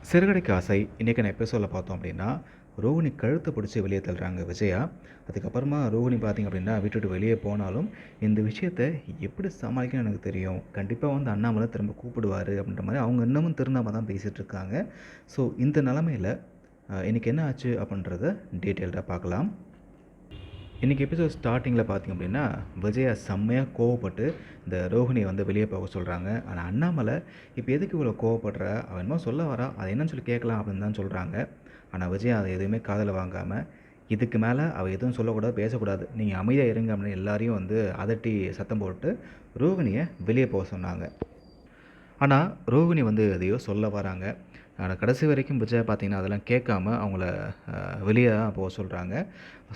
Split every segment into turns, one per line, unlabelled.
சிறுகதைக்கு ஆசை இன்றைக்கான எபிசோடில் பார்த்தோம் அப்படின்னா ரோஹிணி கழுத்தை பிடிச்சி வெளியே தள்ளுறாங்க விஜயா. அதுக்கப்புறமா ரோஹிணி பார்த்திங்க அப்படின்னா விட்டுட்டு வெளியே போனாலும் இந்த விஷயத்தை எப்படி சமாளிக்கணும்னு எனக்கு தெரியும், கண்டிப்பாக வந்து அண்ணாமலை திரும்ப கூப்பிடுவார் அப்படின்ற மாதிரி அவங்க இன்னமும் திருந்தாமல் தான் பேசிகிட்டு இருக்காங்க. ஸோ இந்த நிலமையில் இன்றைக்கி என்ன ஆச்சு அப்படின்றத டீட்டெயில்டாக பார்க்கலாம். இன்றைக்கி எபிசோட் ஸ்டார்டிங்கில் பார்த்திங்க அப்படின்னா விஜயா செம்மையாக கோவப்பட்டு இந்த ரோஹிணியை வந்து வெளியே போக சொல்கிறாங்க. ஆனால் அண்ணாமலை இப்போ எதுக்கு இவ்வளோ கோவப்படுற, அவன் என்னமோ சொல்ல வரா, அதை என்னன்னு சொல்லி கேட்கலாம் அப்படின்னு தான் சொல்கிறாங்க. ஆனால் விஜயா அதை எதுவுமே காதில் வாங்காமல் இதுக்கு மேலே அவள் எதுவும் சொல்லக்கூடாது, பேசக்கூடாது, நீங்கள் அமைதியாக இருங்க அப்படின்னு எல்லாரையும் வந்து அதட்டி சத்தம் போட்டு ரோஹிணியை வெளியே போக சொன்னாங்க. ஆனால் ரோஹிணி வந்து எதையோ சொல்ல வராங்க. ஆனால் கடைசி வரைக்கும் விஜய் பார்த்திங்கன்னா அதெல்லாம் கேட்காம அவங்கள வெளியே தான் போக சொல்கிறாங்க.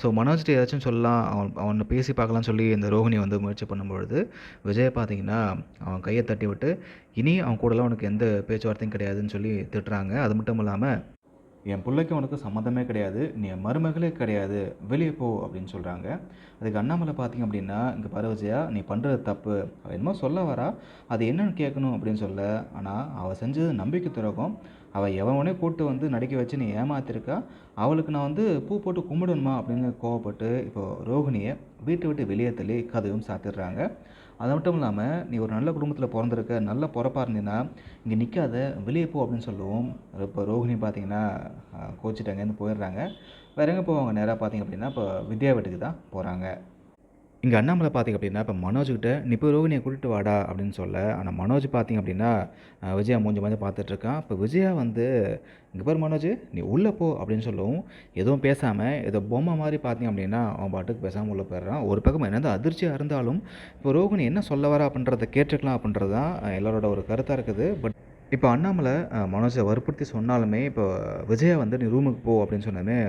ஸோ மனோஜ்கிட்ட ஏதாச்சும் சொல்லலாம், அவனை பேசி பார்க்கலான்னு சொல்லி இந்த ரோஹிணி வந்து முயற்சி பண்ணும்பொழுது விஜய் பார்த்திங்கன்னா அவன் கையை தட்டி விட்டு இனி அவன் கூடலாம் உனக்கு எந்த பேச்சுவார்த்தையும் கிடையாதுன்னு சொல்லி திட்டுறாங்க. அது மட்டும் இல்லாமல் என் பிள்ளைக்கு உனக்கு சம்மந்தமே கிடையாது, நீ என் மருமகளே கிடையாது, வெளியே போ அப்படின்னு சொல்கிறாங்க. அதுக்கு அண்ணாமலை பார்த்திங்க அப்படின்னா இங்கே பாரு விஜயா, நீ பண்ணுறது தப்பு, அவள் என்னமோ சொல்ல வரா, அது என்னன்னு கேட்கணும் அப்படின்னு சொல்ல. ஆனால் அவள் செஞ்சது நம்பிக்கை துரோகம், அவள் எவனே கூட்டு வந்து நடிக்க வச்சு நீ ஏமாத்திருக்கா, அவளுக்கு நான் வந்து பூ போட்டு கும்பிடணுமா அப்படின்னு கோவப்பட்டு இப்போது ரோஹிணியை வீட்டை விட்டு வெளியே தள்ளி கதவும் சாத்திடுறாங்க. அது மட்டும் இல்லாமல் நீ ஒரு நல்ல குடும்பத்தில் பிறந்திருக்க, நல்ல பொறப்பாக இருந்தீங்கன்னா இங்கே நிற்காத, வெளியே போ அப்படின்னு சொல்லுவோம். இப்போ ரோஹிணி பார்த்தீங்கன்னா கோச்சிட்டு அங்கேருந்து போயிடுறாங்க. வேறு எங்கே போவாங்க, நேராக பார்த்திங்க அப்படின்னா இப்போ வித்யா வீட்டுக்கு தான் போகிறாங்க. இங்கே அண்ணாமலை பார்த்திங்க அப்படின்னா இப்போ மனோஜ்கிட்ட நீ போய் ரோஹிணியை கூட்டிட்டு வாடா அப்படின்னு சொல்ல. ஆனால் மனோஜ் பார்த்திங்க அப்படின்னா விஜயா மூஞ்சி மாதிரி பார்த்துட்ருக்கான். இப்போ விஜயா வந்து இங்கே பாரு மனோஜ், நீ உள்ளே போ அப்படின்னு சொல்லவும் எதுவும் பேசாமல் ஏதோ பொம்மை மாதிரி பார்த்திங்க அப்படின்னா அவன் பாட்டுக்கு பேசாமல் உள்ளே போயிடுறான். ஒரு பக்கம் என்னது அதிர்ச்சியாக இருந்தாலும் இப்போ ரோஹிணி என்ன சொல்ல வரா அப்படின்றத கேட்டுக்கலாம் அப்படின்றது தான் எல்லாரோட ஒரு கருத்தாக இருக்குது. பட் இப்போ அண்ணாமலை மனோஜை வற்புறுத்தி சொன்னாலுமே இப்போ விஜயா வந்து நீ ரூமுக்கு போ அப்படின்னு சொன்னாலுமே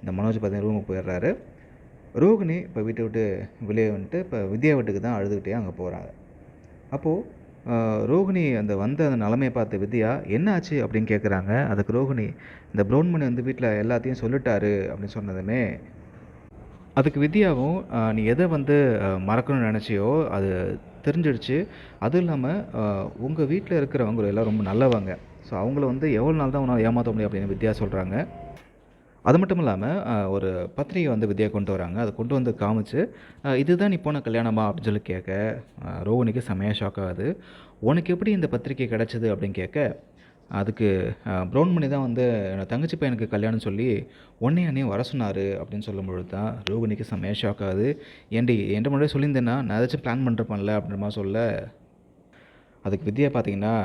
இந்த மனோஜ் பார்த்தீங்கன்னா ரூமுக்கு போயிடுறாரு. ரோகிணி இப்போ வீட்டை விட்டு வெளியே வந்துட்டு இப்போ வித்யா வீட்டுக்கு தான் அழுதுகிட்டே அங்கே போகிறாங்க. அப்போது ரோகிணி அந்த அந்த நிலமையை பார்த்து வித்யா என்ன ஆச்சு அப்படின்னு கேட்குறாங்க. அதுக்கு ரோகிணி இந்த ப்ரௌன்மணி வந்து வீட்டில் எல்லாத்தையும் சொல்லிட்டாரு அப்படின்னு சொன்னதுமே அதுக்கு வித்யாவும் நீ எதை வந்து மறக்கணும்னு நினச்சியோ அது தெரிஞ்சிடுச்சு, அதுவும் இல்லாமல் உங்கள் வீட்டில் இருக்கிறவங்க எல்லாம் ரொம்ப நல்லவங்க, ஸோ அவங்கள வந்து எவ்வளோ நாள் தான் உன்னால் ஏமாற்ற முடியும் அப்படின்னு வித்யா சொல்கிறாங்க. அது மட்டும் இல்லாமல் ஒரு பத்திரிகை வந்து வித்யா கொண்டு வராங்க. அதை கொண்டு வந்து காமிச்சு இதுதான் நீ போன கல்யாணமா அப்படின்னு சொல்லி கேட்க ரோஹிணிக்கு செமையாக ஷாக் ஆகுது. உனக்கு எப்படி இந்த பத்திரிக்கை கிடச்சிது அப்படின்னு கேட்க அதுக்கு ப்ரௌன்மணி தான் வந்து என்னோடய தங்கச்சி பையனுக்கு கல்யாணம் சொல்லி அண்ணையும் வர சொன்னார் அப்படின்னு சொல்லும்பொழுது தான் ரோஹிணிக்கு செமையாக ஷாக் ஆகுது. ஏன்டி என்கிட்ட முன்னாடியே சொல்லியிருந்தேன்னா நான் ஏதாச்சும் பிளான் பண்ணுறப்பன்ல அப்படின்ற மாதிரி சொல்ல அதுக்கு வித்யா பார்த்தீங்கன்னா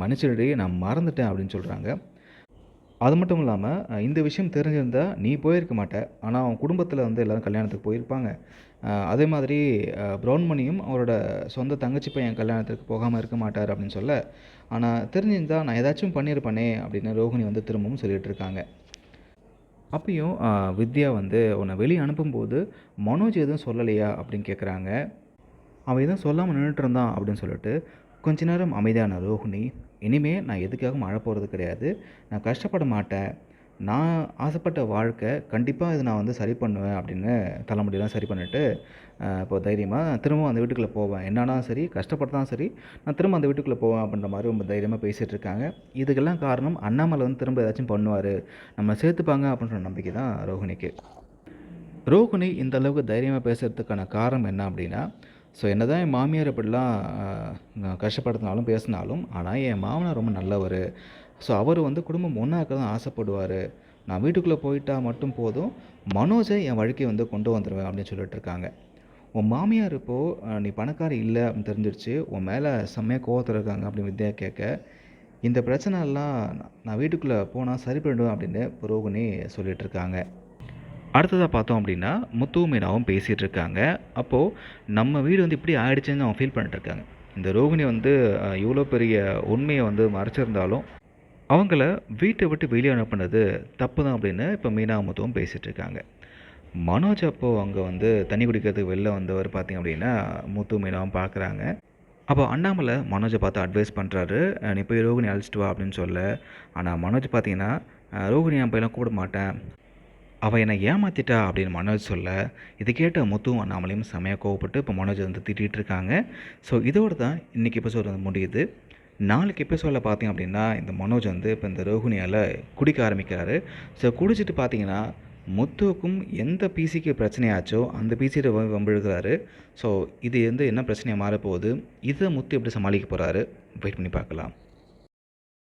மன்னிச்சிடுடி நான் மறந்துட்டேன் அப்படின்னு சொல்கிறாங்க. அது மட்டும் இல்லாமல் இந்த விஷயம் தெரிஞ்சிருந்தால் நீ போயிருக்க மாட்ட, ஆனால் அவன் குடும்பத்தில் வந்து எல்லோரும் கல்யாணத்துக்கு போயிருப்பாங்க. அதே மாதிரி ப்ரௌன்மணியும் அவரோட சொந்த தங்கச்சி பையன் கல்யாணத்துக்கு போகாமல் இருக்க மாட்டார் அப்படின்னு சொல்ல, ஆனால் தெரிஞ்சிருந்தால் நான் ஏதாச்சும் பண்ணியிருப்பேனே அப்படின்னு ரோஹிணி வந்து திரும்பவும் சொல்லிகிட்டு இருக்காங்க. அப்பயும் வித்யா வந்து உன்னை வெளியே அனுப்பும்போது மனோஜ் எதுவும் சொல்லலையா அப்படின்னு கேட்குறாங்க. அவன் எதுவும் சொல்லாமல் நின்றுட்டு இருந்தான் அப்படின்னு சொல்லிட்டு கொஞ்ச நேரம் அமைதியான ரோஹிணி இனிமேல் நான் எதுக்காகவும் அழ போகிறது கிடையாது, நான் கஷ்டப்பட மாட்டேன், நான் ஆசைப்பட்ட வாழ்க்கை கண்டிப்பாக இது நான் வந்து சரி பண்ணுவேன் அப்படின்னு தலைமுடியெல்லாம் சரி பண்ணிவிட்டு இப்போ தைரியமாக திரும்பவும் அந்த வீட்டுக்குள்ளே போவேன், என்னன்னா சரி கஷ்டப்பட்டாலும் சரி நான் திரும்ப அந்த வீட்டுக்குள்ளே போவேன் அப்படின்ற மாதிரி ரொம்ப தைரியமாக பேசிகிட்டு இருக்காங்க. இதுக்கெல்லாம் காரணம் அண்ணாமலை வந்து திரும்ப ஏதாச்சும் பண்ணுவார், நம்ம சேர்த்துப்பாங்க அப்படின்ற நம்பிக்கை தான் ரோஹிணிக்கு. ரோஹிணி இந்த அளவுக்கு தைரியமாக பேசுகிறதுக்கான காரணம் என்ன அப்படின்னா, ஸோ என்ன தான் என் மாமியார் இப்படிலாம் கஷ்டப்படுத்தினாலும் பேசினாலும் ஆனால் என் மாமனார் ரொம்ப நல்லவர், ஸோ அவர் வந்து குடும்பம் ஒன்றாக்க தான் ஆசைப்படுவார், நான் வீட்டுக்குள்ளே போயிட்டால் மட்டும் போதும், மனோஜை என் வழிக்கு வந்து கொண்டு வந்துடுவேன் அப்படின்னு சொல்லிட்டு இருக்காங்க. உன் மாமியார் இப்போது நீ பணக்காரி இல்லை அப்படின்னு தெரிஞ்சிருச்சு, உன் மேலே செம்மையாக கோவத்தில் இருக்காங்க அப்படின்னு வித்யா கேட்க, இந்த பிரச்சனைலாம் நான் வீட்டுக்குள்ளே போனால் சரி பண்ணிடுவேன் அப்படின்னு ரோகிணி சொல்லிகிட்டு இருக்காங்க. அடுத்ததாக பார்த்தோம் அப்படின்னா முத்துவும் மீனாவும் பேசிகிட்டு இருக்காங்க. அப்போது நம்ம வீடு வந்து இப்படி ஆயிடுச்சுன்னு அவங்க ஃபீல் பண்ணிட்டுருக்காங்க. இந்த ரோகிணி வந்து இவ்வளோ பெரிய உண்மையை வந்து மறைச்சிருந்தாலும் அவங்கள வீட்டை விட்டு வெளியே அனுப்புனது தப்பு தான் அப்படின்னு இப்போ மீனா முத்துவும் பேசிகிட்டு இருக்காங்க. மனோஜ் அப்போது அங்கே வந்து தண்ணி குடிக்கிறதுக்கு வெளில வந்தவர் பார்த்திங்க அப்படின்னா முத்து மீனாவும் பார்க்குறாங்க. அப்போ அண்ணாமலை மனோஜை பார்த்து அட்வைஸ் பண்ணுறாரு, நீ போய் ரோகிணி அழைச்சிட்டு வா அப்படின்னு சொல்ல. ஆனால் மனோஜ் பார்த்தீங்கன்னா ரோகிணி என் பையனை கூப்பிட மாட்டேன், அவள் என்னை ஏமாற்றிட்டா அப்படின்னு மனோஜ் சொல்ல, இது கேட்ட முத்துவும் அண்ணாமலையும் செமையாக கோவப்பட்டு இப்போ மனோஜ் வந்து திட்டிகிட்டு இருக்காங்க. ஸோ இதோடு தான் இன்றைக்கி எபிசோட் வந்து முடியுது. நாளைக்கு எபிசோடில் பார்த்தீங்க அப்படின்னா, இந்த மனோஜ் வந்து இப்போ இந்த ரோகிணியால குடிக்க ஆரம்பிக்கிறாரு. ஸோ குடிச்சிட்டு பார்த்தீங்கன்னா, முத்துவுக்கும் எந்த பிசிக்கு பிரச்சனையாச்சோ, அந்த பிசிட்ட வம்பிழுக்குறாரு. ஸோ இது வந்து என்ன பிரச்சனையா மாறப்போகுது? இத முத்து எப்படி சமாளிக்க போறாரு? வெயிட் பண்ணி பார்க்கலாம்.